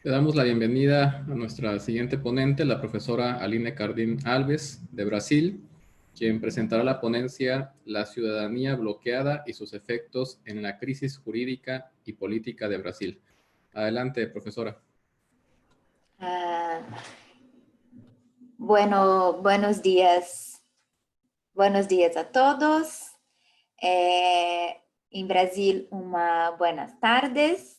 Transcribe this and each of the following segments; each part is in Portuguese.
Le damos la bienvenida a nuestra siguiente ponente, la profesora Aline Cardín Alves, de Brasil, quien presentará la ponencia La ciudadanía bloqueada y sus efectos en la crisis jurídica y política de Brasil. Adelante, profesora. Ah, bueno, buenos días a todos. Em Brasil, buenas tardes.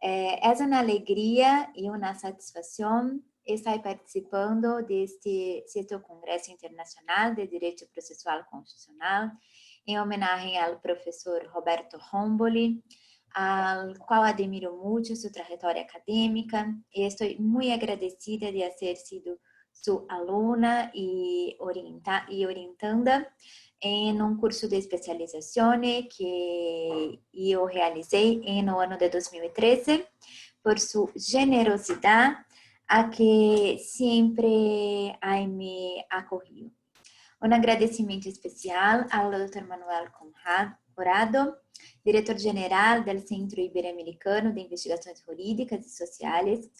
É uma alegria e uma satisfação estar participando deste 6º Congresso Internacional de Direito Processual Constitucional, em homenagem ao professor Roberto Romboli, ao qual admiro muito sua trajetória acadêmica e estou muito agradecida de ter sido sua aluna e orientanda em um curso de especialização que eu realizei no ano de 2013, por sua generosidade a que sempre me acolheu. Um agradecimento especial ao Dr. Manuel Conrado, diretor-geral do Centro Ibero-Americano de Investigações Jurídicas e Sociais,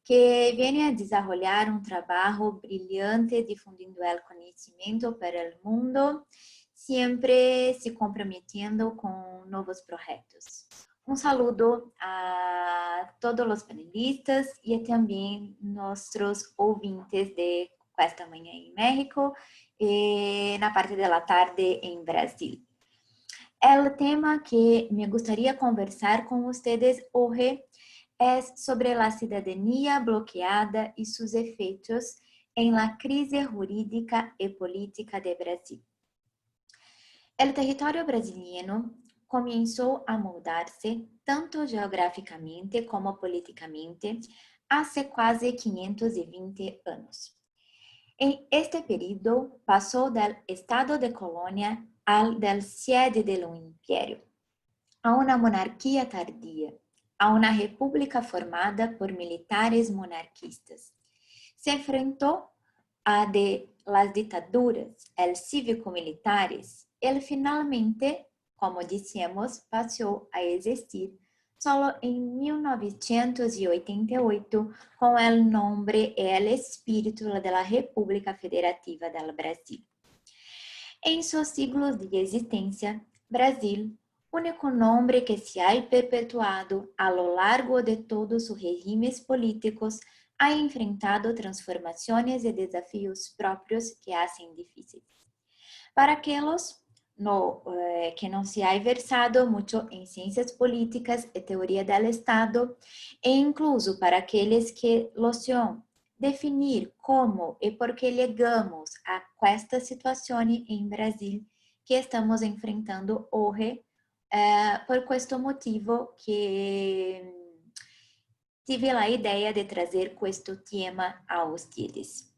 que vem a desenvolver um trabalho brilhante difundindo o conhecimento para o mundo, sempre se comprometendo com novos projetos. Um saludo a todos os panelistas e também nossos ouvintes de esta manhã em México e na parte da tarde em Brasil. O tema que me gostaria conversar com vocês hoje é sobre a cidadania bloqueada e seus efeitos em la crise jurídica e política de Brasil. O território brasileiro começou a mudar-se tanto geograficamente como politicamente há quase 520 anos. Em este período, passou do estado de colônia ao del sede do império, a uma monarquia tardia, a uma república formada por militares monarquistas. Se enfrentou a de las ditaduras, el cívico-militares, ele finalmente, como dissemos, passou a existir só em 1988 com o nome e o espírito da República Federativa do Brasil. Em seus siglos de existência, Brasil, único nome que se ha perpetuado a lo largo de todos os regimes políticos, ha enfrentado transformações e desafios próprios que hacen difíceis. Para aqueles que não se ha versado muito em ciências políticas e teoria do Estado, e incluso para aqueles que lo são, definir como e por que chegamos a esta situação em Brasil que estamos enfrentando hoje, por este motivo que tive a ideia de trazer este tema a vocês.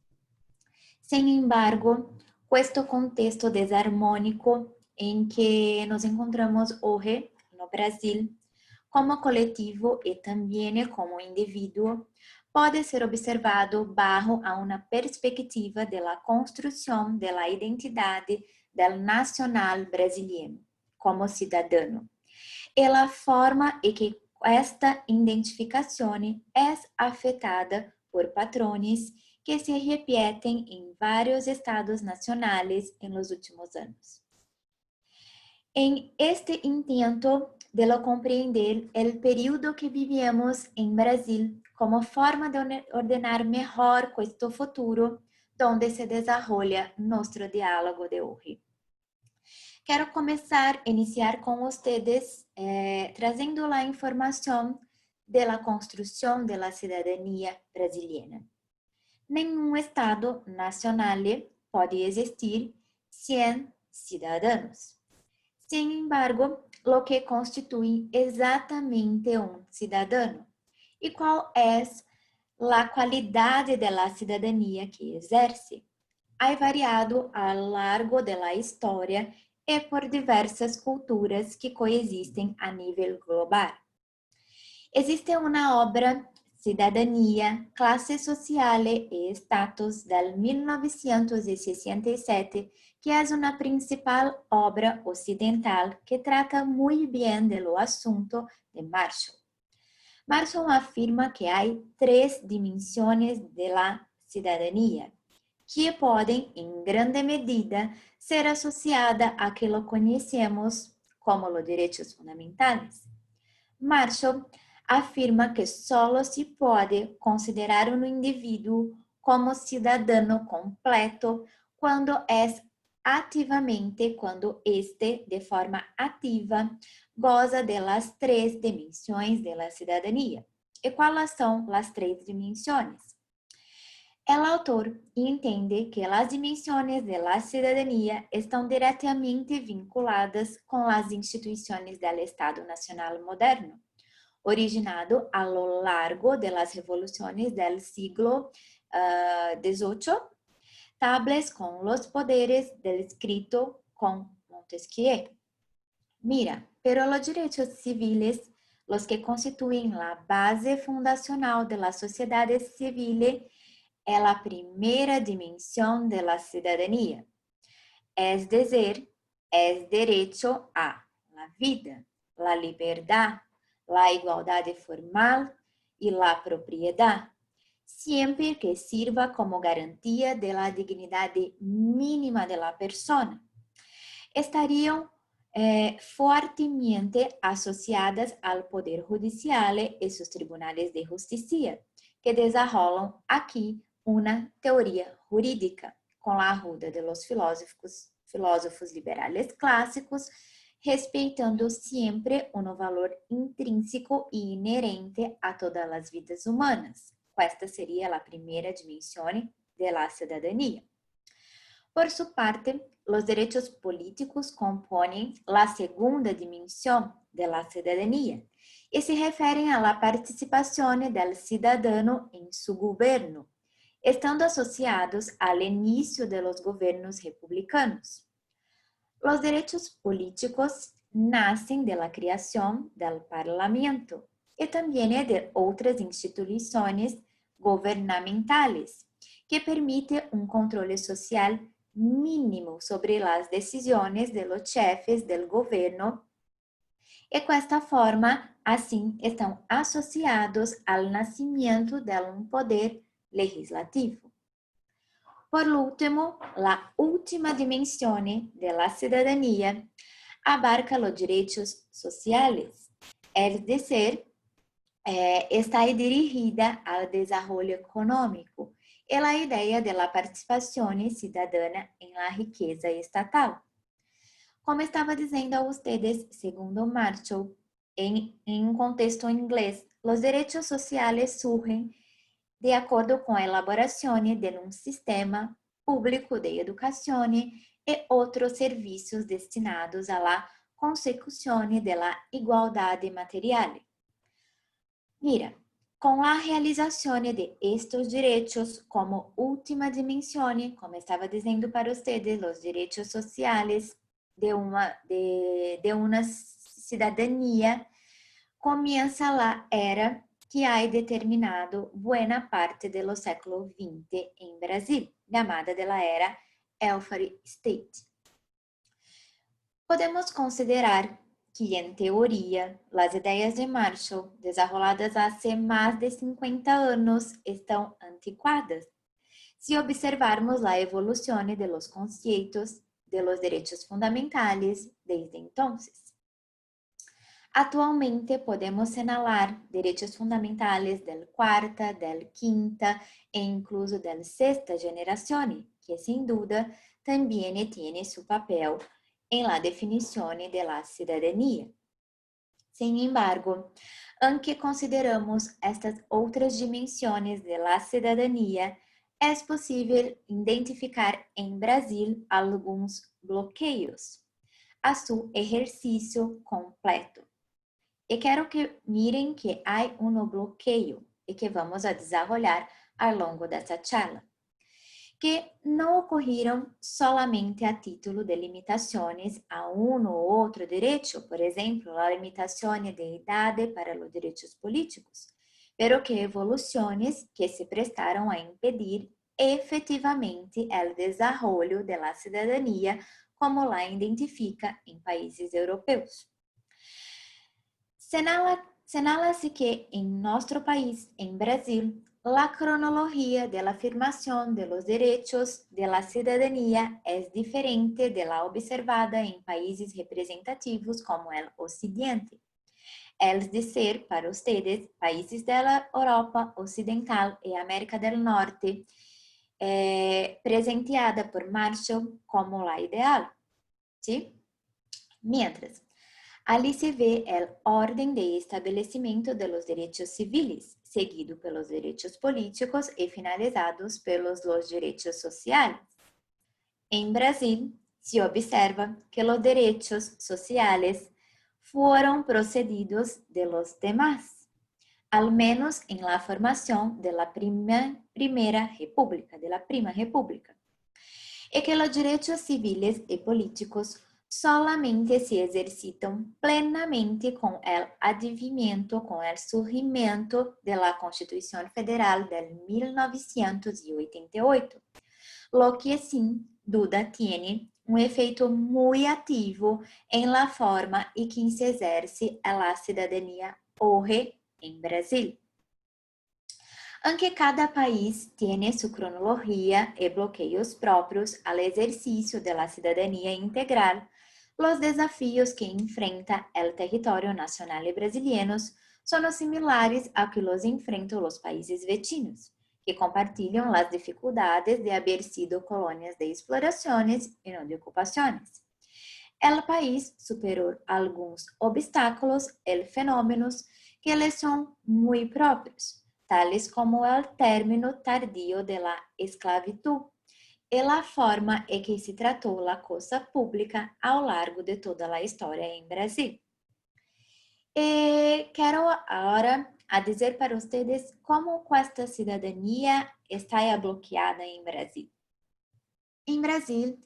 Sin embargo, este contexto desarmônico em que nos encontramos hoje no Brasil, como coletivo e também como indivíduo, pode ser observado bajo a uma perspectiva da construção da identidade do nacional brasileiro como cidadão e a forma em que esta identificação é afetada por patrões que se repetem em vários estados nacionais nos últimos anos. Em este intento de lo compreender o período que vivemos em Brasil como forma de ordenar melhor este futuro, onde se desenvolve nosso diálogo de hoje. Quero iniciar com vocês trazendo a informação da construção da cidadania brasileira. Nenhum Estado nacional pode existir sem cidadãos. Sin embargo, o que constitui exatamente cidadão e qual é a qualidade da cidadania que exerce, ha variado ao largo da história e por diversas culturas que coexistem a nível global. Existe uma obra, Cidadania, Classe Sociale e Status, de 1967, que é uma principal obra ocidental que trata muito bem do assunto de Marshall. Marshall afirma que há 3 dimensões da cidadania, que podem, em grande medida, ser associadas a que lo conhecemos como os direitos fundamentais. Marshall afirma que só se pode considerar um indivíduo como cidadão completo quando este, de forma ativa, goza de las 3 dimensões da cidadania. E quais são as 3 dimensões? O autor entende que as dimensões da cidadania estão diretamente vinculadas com as instituições do Estado Nacional moderno, originado a lo largo de las revoluciones del siglo XVIII, tales con los poderes del escrito con Montesquieu. Mira, pero los derechos civiles, los que constituyen la base fundacional de la sociedad civil, é a primeira dimensão da cidadania, es decir, es derecho a la vida, la libertad, la igualdade formal e la propriedad, siempre que sirva como garantía de la dignidade mínima de la persona. Estariam fortemente associadas ao poder judicial e seus tribunais de justiça, que desenrolam aqui uma teoria jurídica com a ajuda de los filósofos liberais clássicos, respeitando sempre um valor intrínseco e inerente a todas as vidas humanas. Esta seria a primeira dimensão da cidadania. Por sua parte, os direitos políticos compõem a segunda dimensão da cidadania e se referem à participação do cidadão em seu governo, estando associados ao início de los governos republicanos. Os direitos políticos nascem da criação do parlamento e também de outras instituições governamentais que permitem controle social mínimo sobre as decisões de los chefes del governo e, desta forma, assim, estão associados ao nascimento de poder legislativo. Por último, a última dimensão da cidadania abarca os direitos sociais, é decir, está dirigida ao desenvolvimento econômico e a ideia da participação cidadã em la riqueza estatal. Como estava dizendo a vocês, segundo Marshall, em contexto inglês, os direitos sociais surgem de acordo com a elaboração de um sistema público de educação e outros serviços destinados à consecução da igualdade material. Mira, com a realização de estes direitos como última dimensão, como estava dizendo para vocês, os direitos sociais de uma cidadania, começa a era que ha determinado buena parte do século XX em Brasil, chamada de la era Welfare State. Podemos considerar que, em teoria, as ideias de Marshall, desenroladas há mais de 50 anos, estão antiquadas, se observarmos a evolução de los conceitos de los derechos fundamentais desde entonces. Atualmente, podemos señalar direitos fundamentais da quarta, da quinta e incluso da sexta geração, que, sem dúvida, também tem seu papel em la definição de la cidadania. Sin embargo, aunque consideramos estas outras dimensões de la cidadania, é possível identificar em Brasil alguns bloqueios a seu exercício completo. E quero que mirem que há bloqueio e que vamos a desenvolver ao longo dessa charla, que não ocorreram solamente a título de limitações a ou outro direito, por exemplo, a limitação de idade para os direitos políticos, pero que evoluções que se prestaram a impedir efetivamente o desenvolvimento da cidadania como lá identifica em países europeus. Señala-se que en nuestro país, en Brasil, la cronología de la afirmación de los derechos de la ciudadanía es diferente de la observada en países representativos como el Occidente. Es decir, para ustedes, países de la Europa Occidental y América del Norte, presenteada por Marshall como la ideal, ¿sí? Mientras, ali se vê el orden de estabelecimento de los derechos civiles, seguido pelos direitos políticos e finalizados pelos los direitos sociais. Em Brasil, se observa que os direitos sociais foram procedidos de los demás, al menos en la formación de la Primera República, de la Prima República, e que os direitos civiles e políticos solamente se exercitam plenamente com o advento, com o surgimento da Constituição Federal de 1988, lo que sin duda tiene um efeito muito ativo em la forma em que se exerce a cidadania hoje em Brasil. Aunque cada país tiene su cronología y bloqueos propios al ejercicio de la ciudadanía integral, los desafíos que enfrenta el territorio nacional y brasileños son similares a que los enfrentan los países vecinos, que compartilham las dificultades de haber sido colonias de exploraciones y no de ocupaciones. El país superó algunos obstáculos y fenómenos que les son muy propios, tales como el término tardío de la esclavitud e la forma em que se tratou la cosa pública ao largo de toda a história em Brasil. E quero agora a dizer para vocês como esta cidadania está bloqueada em Brasil. Em Brasil,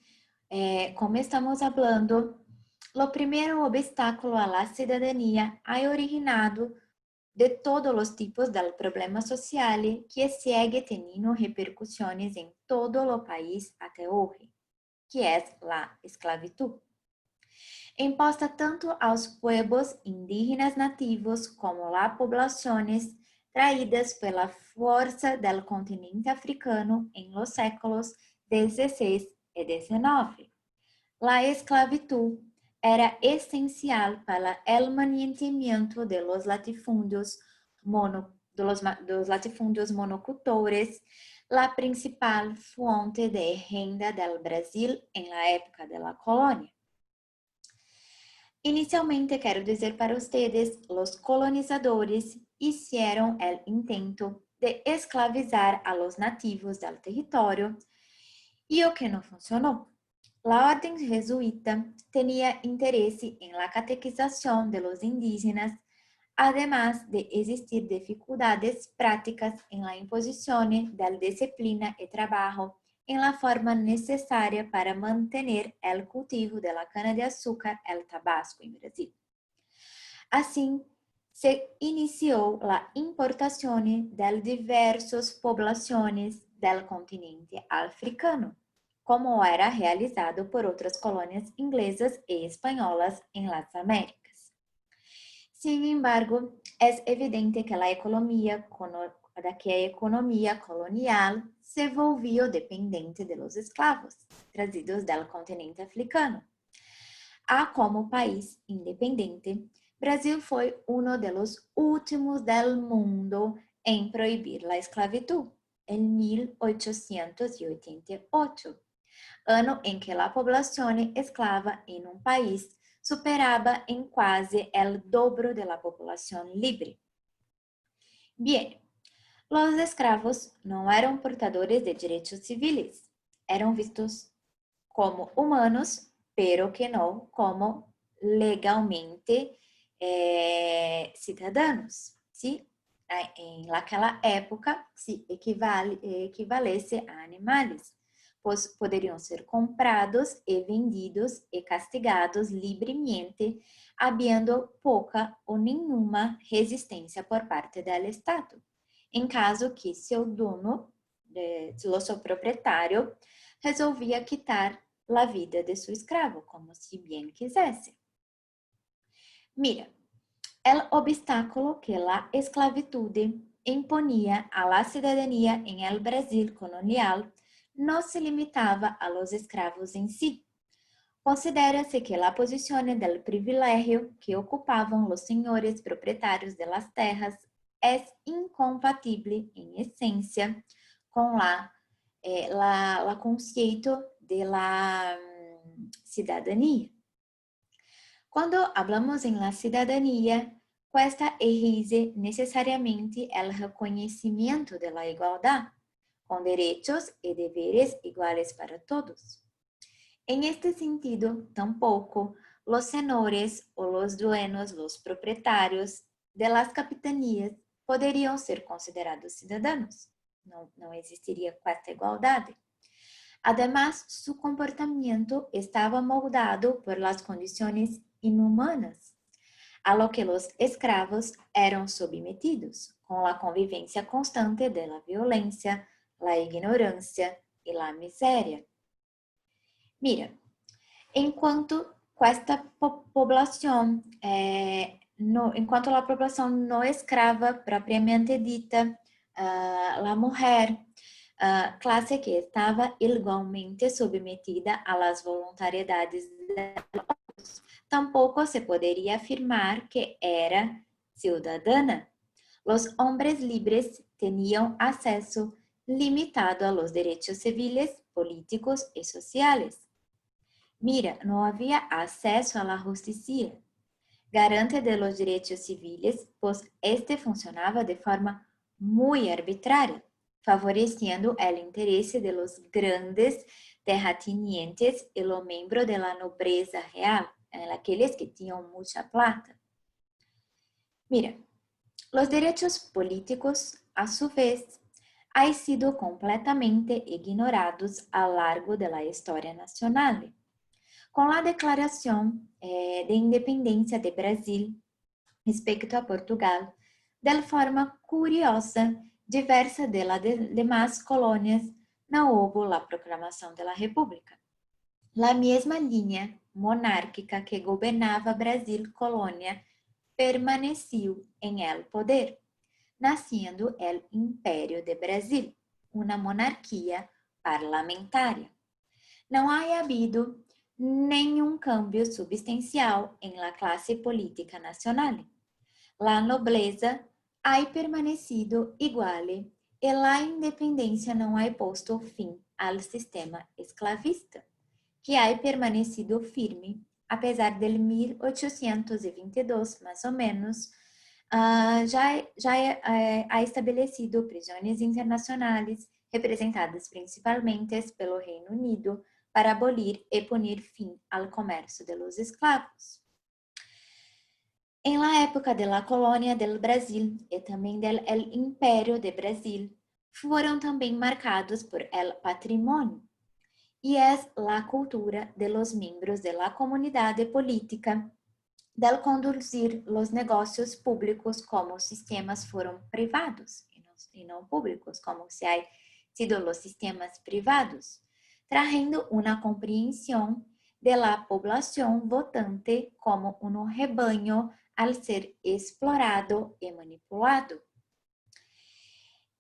como estamos falando, o primeiro obstáculo à la cidadania ha originado de todos os tipos del problema social que sigue teniendo repercusiones en todo o país até hoje, que é a esclavitud. Imposta tanto aos pueblos indígenas nativos como a poblaciones traídas pela força del continente africano em los séculos XVI e XIX. La esclavitud era essencial para el mantenimiento de los latifundios, monocultores, la principal fuente de renda del Brasil en la época de la colonia. Inicialmente, quero dizer para ustedes, los colonizadores hicieron el intento de esclavizar a los nativos del territorio y o que no funcionó. La orden jesuita tenía interés en la catequización de los indígenas, además de existir dificultades prácticas en la imposición de la disciplina y trabajo en la forma necesaria para mantener el cultivo de la cana de azúcar, el tabasco en Brasil. Así, se inició la importación de diversas poblaciones del continente africano, como era realizado por outras colônias inglesas e espanholas em las Américas. Sin embargo, é evidente que a economia colonial se volvió dependente de los esclavos trazidos del continente africano. Como país independente, Brasil foi um dos últimos del mundo em proibir la esclavitud, em 1888. Ano em que a população esclava em um país superava em quase el dobro de la população livre. Bien, los escravos não eram portadores de direitos civis, eram vistos como humanos, pero que não como legalmente cidadãos, ¿sí? Em aquela época se equivalesse a animais, pois poderiam ser comprados e vendidos e castigados livremente, havendo pouca ou nenhuma resistência por parte do Estado, em caso que seu dono, seu proprietário, resolvia quitar a vida de seu escravo, como se bem quisesse. Mira, El obstáculo que la esclavitud imponía a la ciudadanía en el Brasil colonial no se limitaba a los escravos en sí. Considera-se que a posição del privilégio que ocupavam os senhores proprietários de las terras é incompatible em essência com o conceito de la cidadania. Quando hablamos em la cidadania, esta exige necessariamente o reconhecimento de la igualdade, com direitos e deveres iguais para todos. En este sentido, tampoco los senhores o los dueños, los propietarios de las capitanías poderiam ser considerados ciudadanos. Não existiria esta igualdade. Además, su comportamiento estaba moldado por las condiciones inhumanas, a lo que los escravos eram submetidos, com la convivência constante de la violencia, la ignorância e la miséria. Mira, enquanto esta população, enquanto a população não escrava propriamente dita, a mulher, classe que estava igualmente submetida a las voluntariedades de outros, tampouco se poderia afirmar que era ciudadana. Os homens livres tinham acesso limitado a los derechos civiles, políticos e sociais. Mira, não havia acesso à justiça, garante de los direitos civiles, pois este funcionava de forma muito arbitrária, favorecendo o interesse de los grandes terratenientes e los miembros de la nobreza real, aqueles que tinham muita plata. Mira, los derechos políticos, a su vez, han sido completamente ignorados a lo largo de la historia nacional. Com a declaração de independência de Brasil respecto a Portugal, de forma curiosa, diversa de las demás colônias, não houve a proclamação da República. A mesma linha monárquica que governava Brasil colônia permaneceu em el poder, nascendo el Império de Brasil, uma monarquia parlamentária. Não há havido nenhum cambio substancial em la classe política nacional. La nobleza ha permanecido igual e a independência não ha posto fim ao sistema esclavista, que ha permanecido firme, apesar de 1822, mais ou menos, já ha estabelecido prisões internacionais, representadas principalmente pelo Reino Unido, para abolir e punir fim ao comércio de los esclavos. Em la época de la colônia del Brasil e também del Império de Brasil, foram também marcados por el patrimônio, e é la cultura de los miembros de la comunidade política del conduzir los negócios públicos como sistemas foram privados e não públicos, como se ha sido los sistemas privados, trazendo uma compreensão de la población votante como um rebanho al ser explorado e manipulado.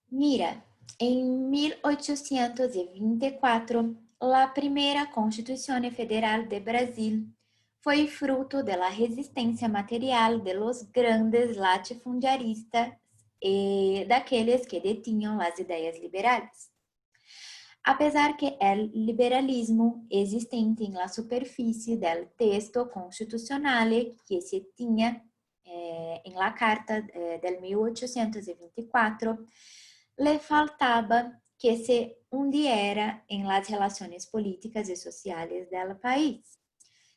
Mira, em 1824, a primeira Constituição Federal de Brasil foi fruto da resistência material de los grandes latifundiaristas e daqueles que detinham as ideias liberais. Apesar que o liberalismo existente em la superfície del texto constitucional que se tinha em la Carta del 1824, le faltava que se hundiera em las relações políticas e sociais do país,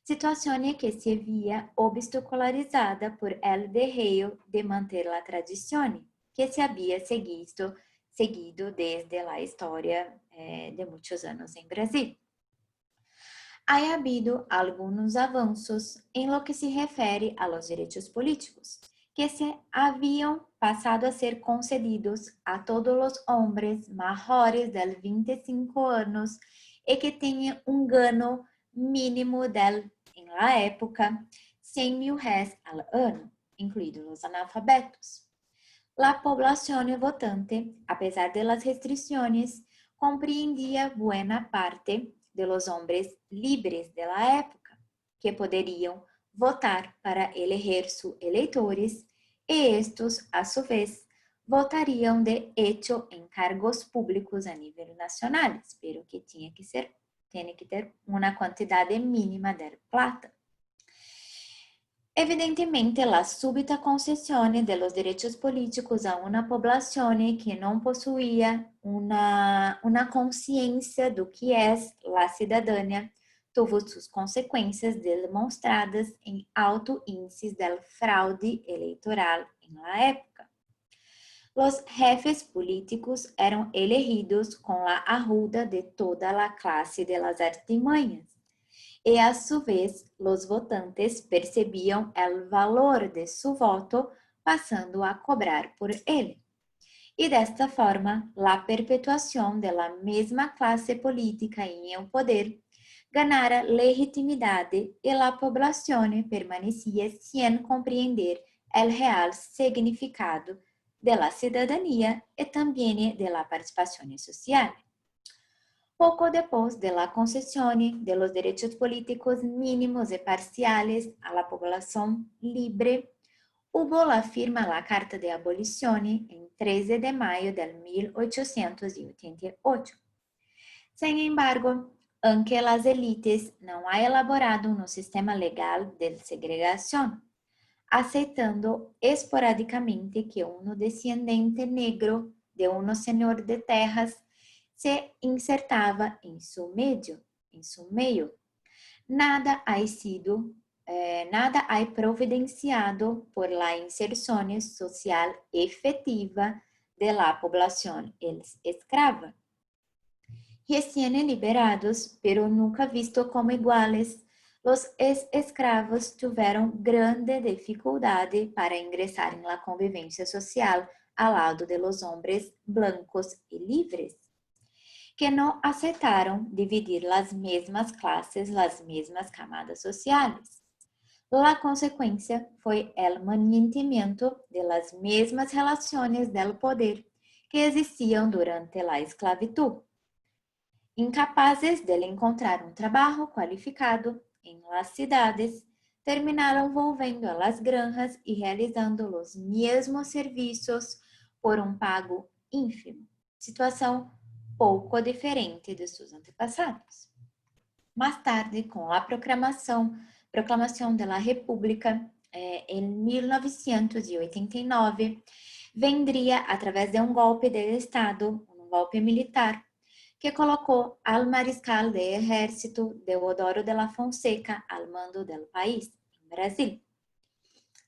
situação que se via obstacularizada por el desejo de manter la tradição que se havia seguido desde a história de muitos anos em Brasil. Ha habido alguns avanços em lo que se refere a los direitos políticos, que se haviam passado a ser concedidos a todos os homens maiores de 25 anos e que tenham um ganho mínimo em la época 100 mil réis ao ano, incluidos los analfabetos. La población votante, a pesar de las restricciones, compreendía buena parte de los hombres libres de la época, que poderiam votar para eleger sus eleitores y estos, a su vez, votariam de hecho em cargos públicos a nível nacional, pero que tinha que ter uma quantidade mínima de plata. Evidentemente, a súbita concessão de los derechos políticos a uma população que não possuía uma consciência do que é a cidadania tuvo suas consequências demonstradas em alto índices de fraude eleitoral na época. Os jefes políticos eram elegidos com a ajuda de toda a classe de las artimanhas, e a su vez, os votantes percebiam o valor de su voto, passando a cobrar por ele. E desta forma, a perpetuação da mesma classe política em o poder ganara legitimidade e a população permanecia sem compreender o real significado da cidadania e também da participação social. Pouco depois da concessão de los derechos políticos mínimos e parciales a la población libre, hubo la firma la Carta de Abolición en 13 de mayo de 1888. Sin embargo, aunque las élites não ha elaborado um sistema legal de segregação, aceitando esporadicamente que um descendente negro de um senhor de terras se insertava em seu meio. Nada ha providenciado por la inserção social efetiva de la población escrava. Recién liberados, pero nunca visto como iguales, los escravos tiveram grande dificuldade para ingressar em la convivência social ao lado de los hombres blancos e livres, que não aceitaram dividir as mesmas classes, as mesmas camadas sociais. A consequência foi o mantenimento de las mesmas relações del poder que existiam durante a esclavitud. Incapazes de encontrar um trabalho qualificado em las cidades, terminaram volvendo a las granjas e realizando os mesmos serviços por um pago ínfimo. Situação pouco diferente de seus antepassados. Mais tarde, com a proclamação da República, em 1989, vendria através de um golpe de Estado, um golpe militar, que colocou al mariscal de ejército Deodoro de la Fonseca al mando del país, em Brasil.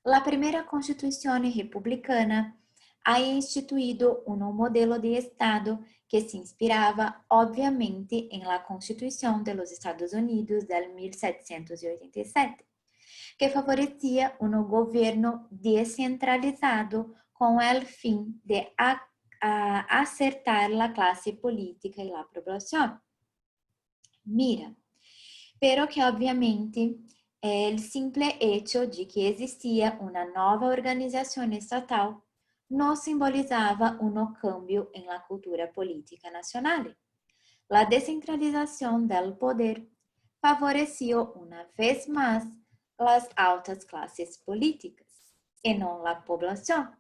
A primeira Constituição republicana ha instituído um modelo de Estado que se inspirava, obviamente, em la Constituição de los Estados Unidos de 1787, que favorecia um governo descentralizado com o fim de acertar a classe política e a população. Mira, pero que obviamente o simples hecho de que existia uma nova organização estatal não simbolizava um cambio em la cultura política nacional. A descentralização do poder favoreció uma vez mais as altas classes políticas e não a população.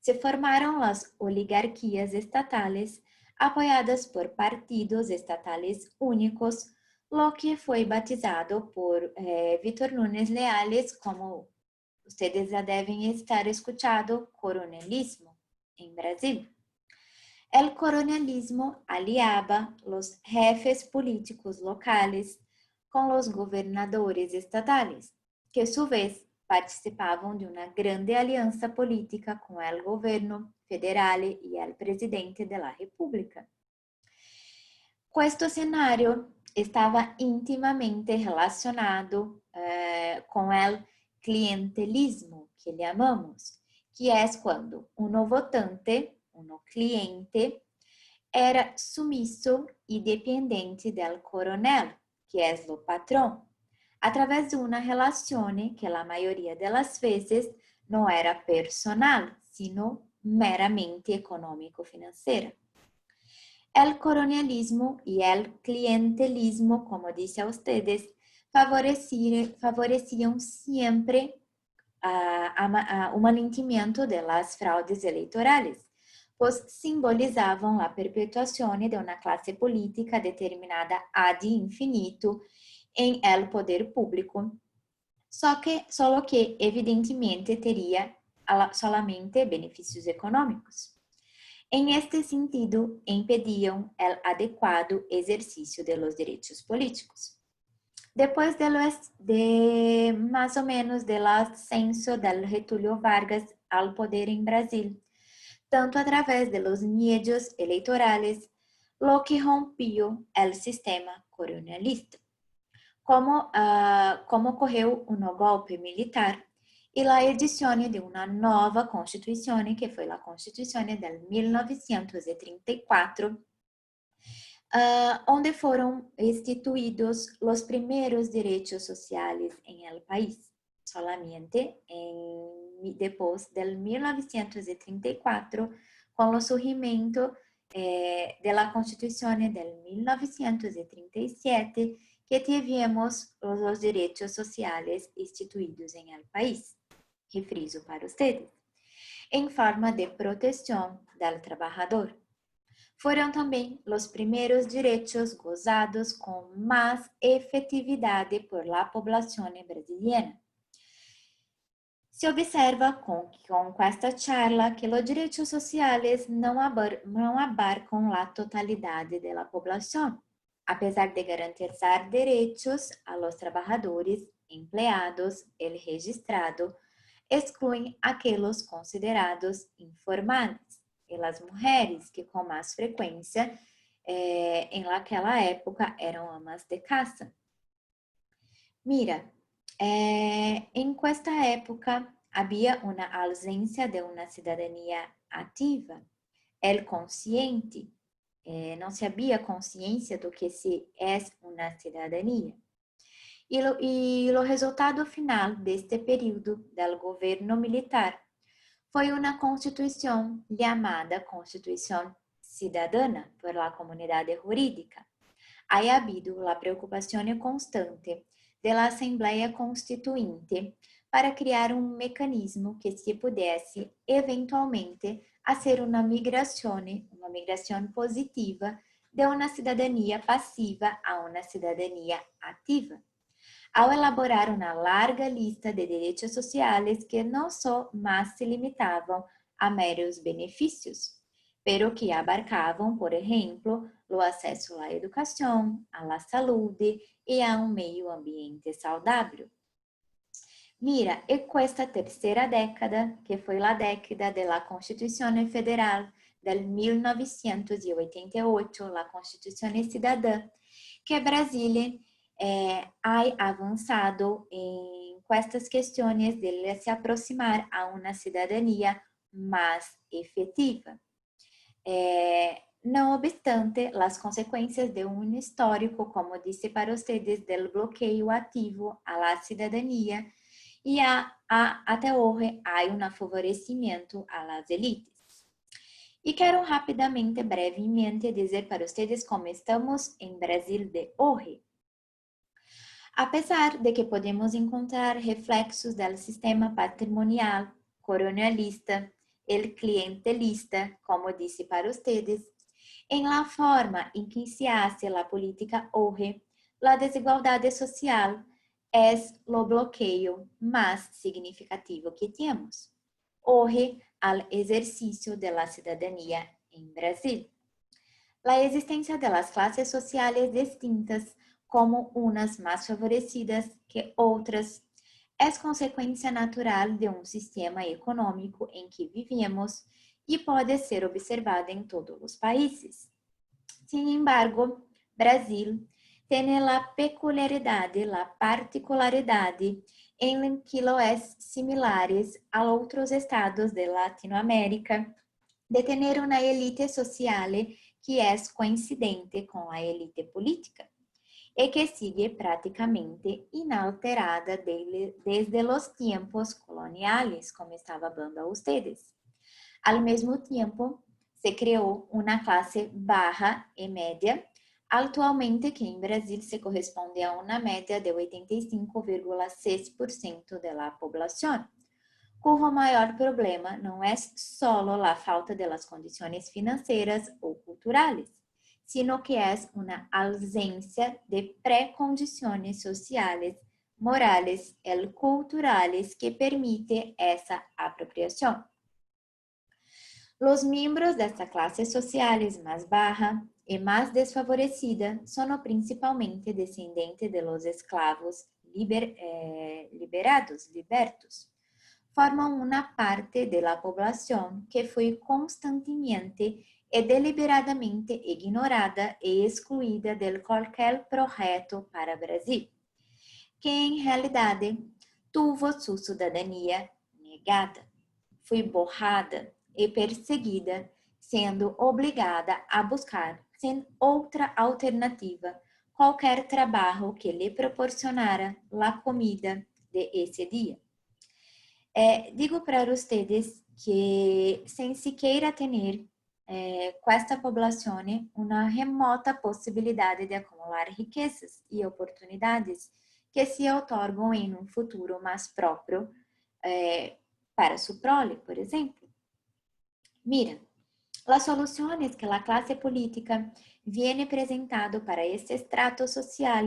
Se formaram as oligarquias estatales apoiadas por partidos estatales únicos, lo que foi batizado por Vítor Nunes Leales como ustedes já devem estar escuchando coronelismo em Brasil. El coronelismo aliaba los jefes políticos locales com los governadores estatales, que a su vez participavam de uma grande aliança política com o governo federal e o presidente da República. Este cenário estava intimamente relacionado com o clientelismo, que chamamos, que é quando um votante, um cliente, era sumisso e dependente do coronel, que é o patrão, através de uma relação que a maioria das vezes no era personal, sino meramente económico-financiera. El colonialismo y el clientelismo, como dice a ustedes, favorecían siempre un mantenimiento de las fraudes electorales, pues simbolizaban la perpetuación de una clase política determinada ad infinito en el poder público, solo que evidentemente teria solamente beneficios económicos. En este sentido, impedían el adecuado ejercicio de los derechos políticos. Después de más o menos del ascenso del Getúlio Vargas al poder en Brasil, tanto a través de los medios electorales, lo que rompió el sistema colonialista, como ocorreu un golpe militar e la edición de una nueva constitución, que fue la Constitución del 1934, onde foram instituídos os primeiros direitos sociais em el país. Solamente depois de 1934, com o surgimento da Constituição de 1937, que tivemos os direitos sociais instituídos em el país. Refriso para ustedes. Em forma de proteção do trabalhador. Foram também os primeiros direitos gozados com mais efetividade por la população brasileira. Se observa com esta charla que os direitos sociais não abarcam a totalidade da população, apesar de garantizar direitos a los trabalhadores, empregados, el registrado, excluem aqueles considerados informais e as mulheres que com mais frequência em aquela época eram amas de casa. Mira, em esta época havia uma ausência de uma cidadania ativa, el consciente, não se havia consciência do que se é uma cidadania. E o resultado final deste período do governo militar foi uma constituição chamada Constituição Cidadana por la comunidade jurídica. Ha habido a preocupação constante da Assembleia Constituinte para criar um mecanismo que se pudesse eventualmente fazer uma migração positiva de uma cidadania passiva a uma cidadania ativa, ao elaborar uma larga lista de direitos sociais que não só mais se limitavam a meros benefícios, pero que abarcavam, por exemplo, o acesso à educação, à saúde e a um meio ambiente saudável. Mira, e esta terceira década, que foi a década da Constituição Federal de 1988, a Constituição Cidadã, que Brasília ha avançado em estas questões de se aproximar a uma cidadania mais efetiva. Não obstante, as consequências de um histórico, como disse para vocês, do bloqueio ativo à cidadania, e até hoje há um favorecimento às elites. E quero rapidamente, brevemente, dizer para vocês como estamos em Brasil de hoje. Apesar de que podemos encontrar reflexos do sistema patrimonial, colonialista, el clientelista, como disse para vocês, em la forma em que se hace a política hoje, a desigualdade social é o bloqueio mais significativo que temos hoje ao exercício da cidadania em Brasil. A existência das classes sociais distintas, como unas mais favorecidas que outras, é consequência natural de um sistema econômico em que vivemos e pode ser observada em todos os países. Sin embargo, Brasil tem a peculiaridade, a particularidade em que lo é similares a outros estados de Latinoamérica, de ter uma elite social que é coincidente com a elite política. e que sigue prácticamente inalterada desde os tempos coloniales, como estava hablando a ustedes. Al mesmo tiempo, se creou uma classe baja e média, atualmente que em Brasil se corresponde a uma média de 85,6% da população, cujo maior problema não é só a falta de las condições financeiras ou culturais, sino que é uma ausência de pré-condições sociais, morales e culturales que permite essa apropriação. Os membros desta classe sociais mais baixa e mais desfavorecida são principalmente descendentes de los esclavos libertos. Formam uma parte da população que foi constantemente e deliberadamente ignorada e excluída de qualquer projeto para o Brasil, que em realidade tuvo sua cidadania negada, foi borrada e perseguida, sendo obrigada a buscar, sem outra alternativa, qualquer trabalho que lhe proporcionara a comida de esse dia. Digo para vocês que, sem sequer ter com esta população uma remota possibilidade de acumular riquezas e oportunidades que se otorgam em um futuro mais próprio para su prole, por exemplo. Mira, as soluções que a classe política viene presentado para este estrato social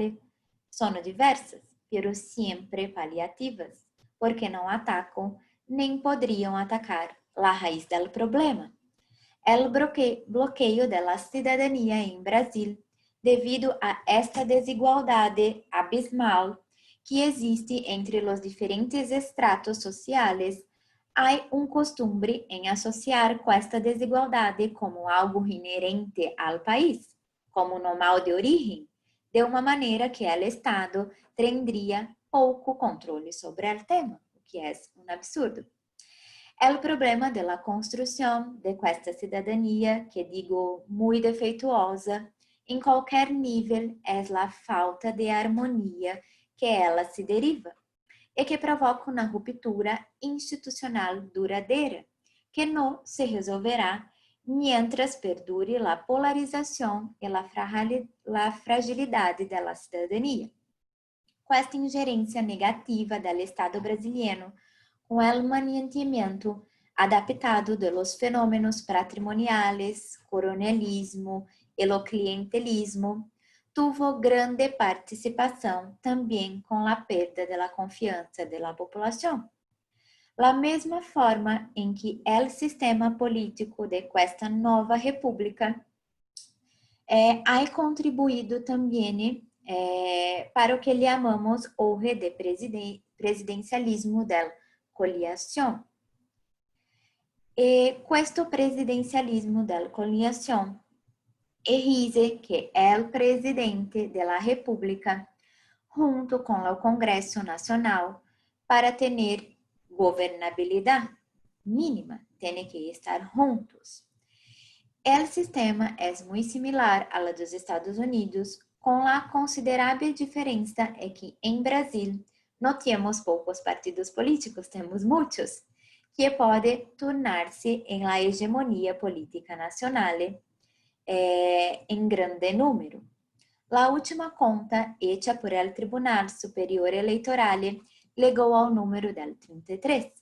são diversas, pero sempre paliativas, porque não atacam nem poderiam atacar a raiz do problema. O bloqueio da cidadania em Brasil, devido a esta desigualdade abismal que existe entre os diferentes estratos sociais. Há costume em associar com esta desigualdade como algo inerente ao país, como no mal de origem, de uma maneira que o Estado tendria pouco controle sobre o tema, o que é um absurdo. O problema da construção de esta cidadania, que digo muito defeituosa, em qualquer nível, é a falta de harmonia que ela se deriva, e que provoca uma ruptura institucional duradoura, que não se resolverá mientras perdure a polarização e a fragilidade da cidadania. Com esta ingerência negativa do Estado brasileiro, com o maniatamento adaptado de los fenômenos patrimoniales, coronelismo e o clientelismo, tuvo grande participação também com a perda da confiança da população. Da mesma forma em que o sistema político de esta nova república ha contribuído também para o que chamamos hoje de presidencialismo da coligação. E questo presidencialismo da coligação exige que o presidente da República, junto com o Congresso Nacional, para ter governabilidade mínima, tem que estar juntos. O sistema é muito similar ao dos Estados Unidos, com a considerável diferença é que em Brasil não temos poucos partidos políticos, temos muitos, que pode tornar-se em la hegemonia política nacional em grande número. A última conta, hecha por el Tribunal Superior Eleitoral, chegou ao número del 33,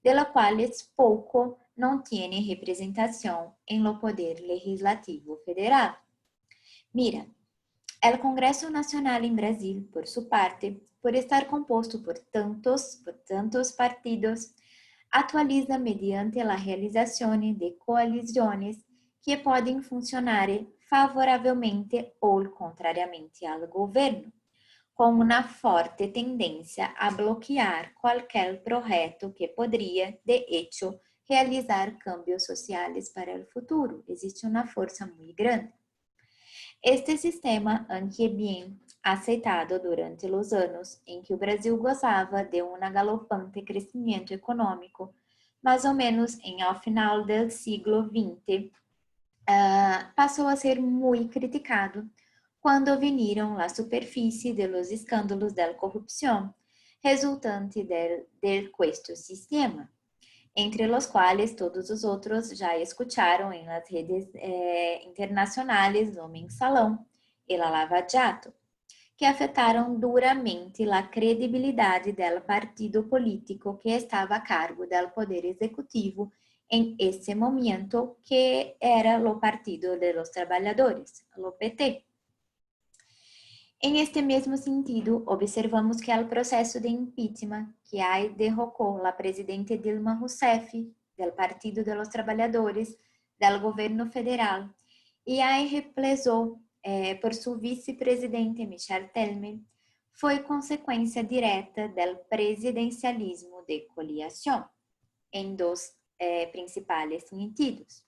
de la qual pouco não tem representação em lo poder legislativo federal. Mira, o Congresso Nacional em Brasil, por sua parte, por estar composto por tantos partidos, atualiza mediante a realização de coalições que podem funcionar favoravelmente ou contrariamente ao governo, com uma forte tendência a bloquear qualquer projeto que poderia, de hecho, realizar cambios sociais para o futuro. Existe uma força muito grande. Este sistema, aunque bem aceitado durante os anos em que o Brasil gozava de um galopante crescimento econômico, mais ou menos ao final do século XX, passou a ser muito criticado quando vinieron la superficie de los escándalos de corrupción resultante del questo sistema, entre los cuales todos os outros já escutaram em las redes internacionais do Mensalão e la Lava Jato, que afetaram duramente a credibilidade do partido político que estava a cargo do poder executivo em esse momento, que era o Partido de los Trabalhadores, o PT. Em este mesmo sentido, observamos que o processo de impeachment que derrocou a presidente Dilma Rousseff, do Partido de los Trabalhadores, do governo federal, e reemplazou por seu vice-presidente Michel Temer, foi consequência direta do presidencialismo de coligação, em dois principais sentidos.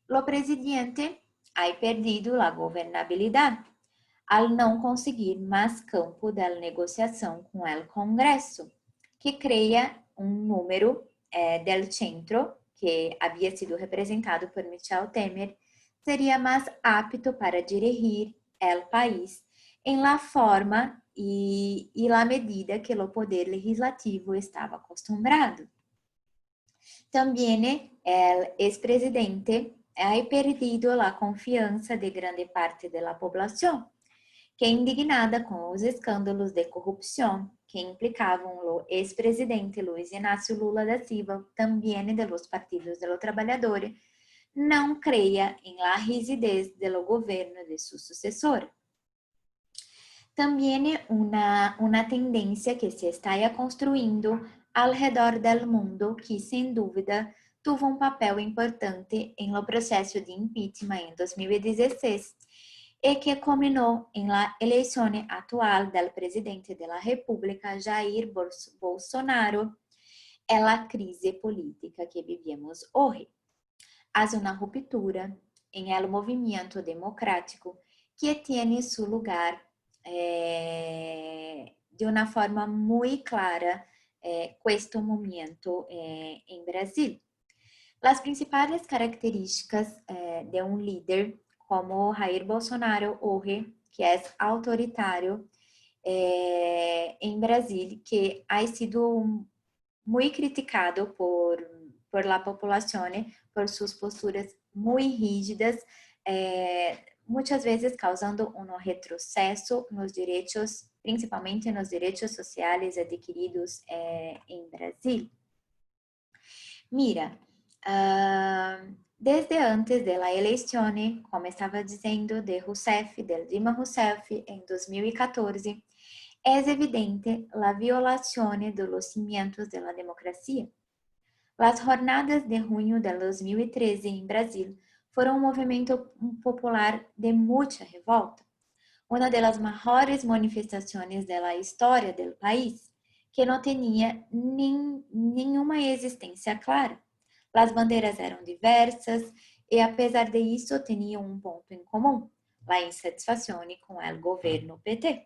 O presidente ha perdido a governabilidade ao não conseguir mais campo da negociação com o Congresso, que cria número del centro, que havia sido representado por Michel Temer, seria mais apto para dirigir o país em la forma e la medida que o poder legislativo estava acostumbrado. Também o ex-presidente ha perdido a confiança de grande parte da população, que é indignada com os escândalos de corrupção que implicavam o ex-presidente Luiz Inácio Lula da Silva, também de los partidos de los trabalhadores, não creia em la rigidez do governo de sua sucessora. Também uma tendência que se está construindo ao redor do mundo, que sem dúvida teve papel importante em lo processo de impeachment em 2016 e que culminou em la eleição atual do presidente da República, Jair Bolsonaro, é a crise política que vivemos hoje. Há uma ruptura em el movimento democrático que tem seu lugar de uma forma muito clara este momento em Brasil. As principais características de líder como Jair Bolsonaro hoje, que é autoritário em Brasil, que ha sido muito criticado por la população, por suas posturas muito rígidas, muitas vezes causando retrocesso nos direitos, principalmente nos direitos sociais adquiridos em Brasil. Mira, desde antes da eleição, como estava dizendo, de Dilma Rousseff em 2014, é evidente a violação dos cimientos da democracia. As jornadas de junho de 2013 em Brasil foram um movimento popular de muita revolta, uma das maiores manifestações da história do país, que não tinha nenhuma existência clara. As bandeiras eram diversas e, apesar de isso, tinham um ponto em comum: a insatisfação com o governo PT.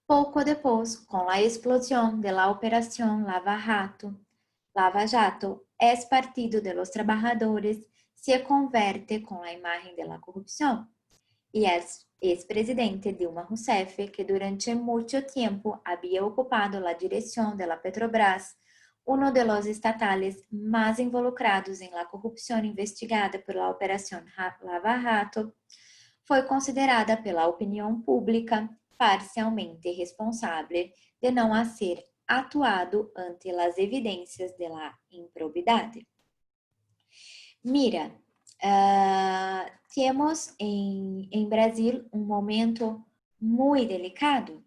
Pouco depois, com a explosão da Operação Lava Jato, ex-Partido de los Trabajadores se converte com a imagem da corrupção. E ex-presidente Dilma Rousseff, que durante muito tempo havia ocupado a direção da Petrobras, um dos estatais mais involucrados em la corrupção investigada por la Operação Lava Jato, foi considerada pela opinião pública parcialmente responsável de não ser atuado ante as evidências de la improbidade. Mira, temos em Brasil um momento muito delicado,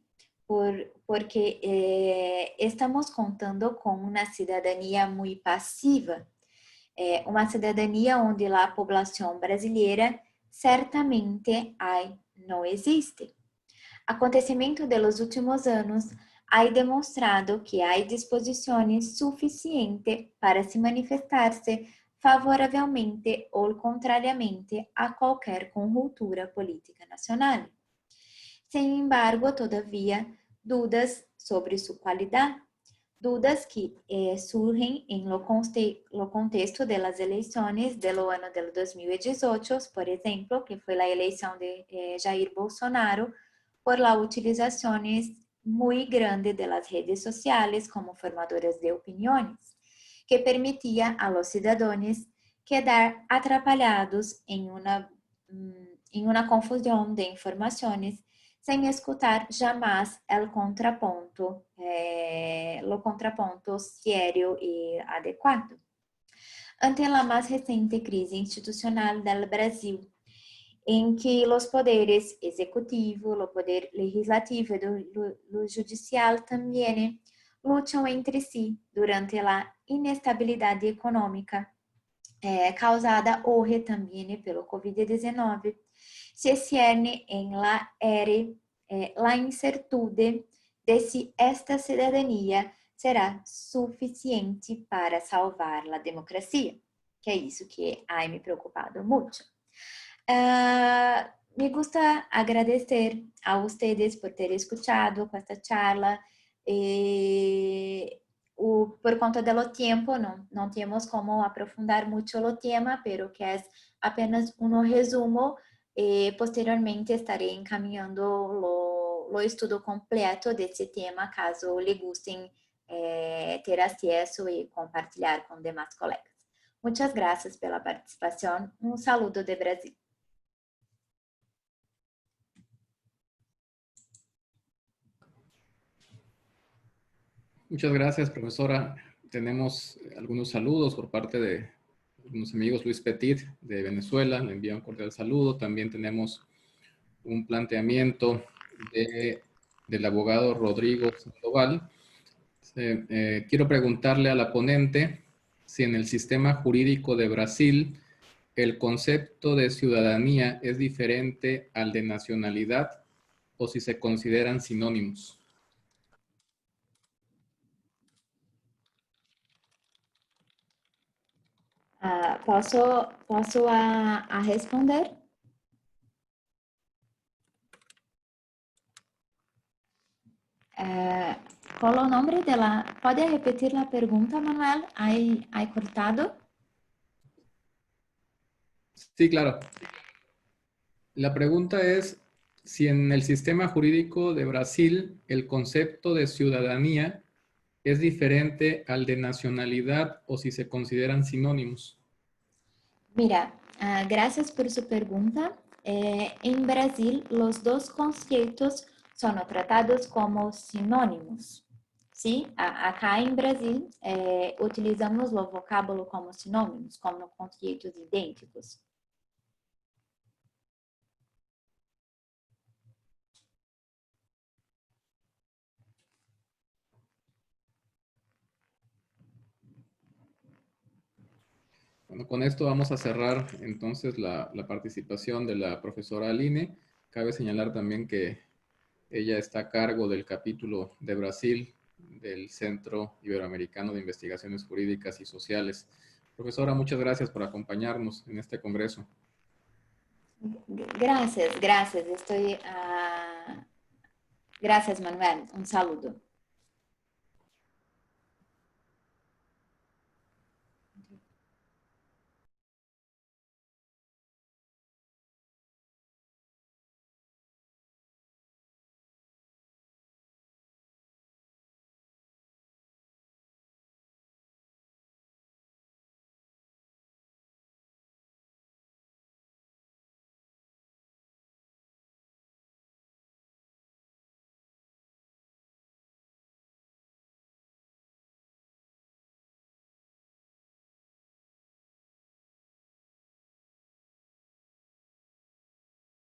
porque estamos contando com uma cidadania muito passiva, uma cidadania onde a população brasileira certamente não existe. Acontecimento dos últimos anos ha demonstrado que há disposições suficientes para se manifestar-se favoravelmente ou contrariamente a qualquer conjuntura política nacional. Sem embargo, todavia, dúvidas sobre sua qualidade, dudas que surgen en lo contexto de las elecciones del año del 2018, por ejemplo, que fue la elección de Jair Bolsonaro, por la utilización muy grande de las redes sociales como formadores de opiniones, que permitía a los ciudadanos quedar atrapalhados en una confusión de informaciones sem escutar jamais o contraponto sério e adequado. Ante a mais recente crise institucional do Brasil, em que os poderes executivo, o poder legislativo e o judicial também lutam entre si durante a inestabilidade econômica causada hoje também pelo Covid-19, se cierne em la incertitude de si esta cidadania será suficiente para salvar a democracia, que é isso que ha me preocupado muito. Me gusta agradecer a ustedes por ter escuchado esta charla. Por conta do tempo, não temos como aprofundar muito o tema, pero que é apenas um resumo. Posteriormente estarei encaminhando o estudo completo desse tema, caso lhe gustem ter acesso e compartilhar com demais colegas. Muitas graças pela participação. Um saludo de Brasil. Muchas gracias, profesora. Tenemos algunos saludos por parte de algunos amigos. Luis Petit, de Venezuela, le envía un cordial saludo. También tenemos un planteamiento del abogado Rodrigo Sandoval. Quiero preguntarle a la ponente si en el sistema jurídico de Brasil el concepto de ciudadanía es diferente al de nacionalidad o si se consideran sinónimos. Posso responder? ¿Cuál es el nombre de la... ¿Puede repetir la pregunta, Manuel? ¿Hay cortado? Sí, claro. La pregunta es si en el sistema jurídico de Brasil el concepto de ciudadanía es diferente al de nacionalidad o si se consideran sinónimos. Mira, gracias por su pregunta. En Brasil, los dos conceptos son tratados como sinónimos. ¿Sí? Acá en Brasil, utilizamos o vocábulo como sinônimos, como conceitos idênticos. Bueno, con esto vamos a cerrar entonces la participación de la profesora Aline. Cabe señalar también que ella está a cargo del capítulo de Brasil del Centro Iberoamericano de Investigaciones Jurídicas y Sociales. Profesora, muchas gracias por acompañarnos en este congreso. Gracias. Gracias, Manuel. Un saludo.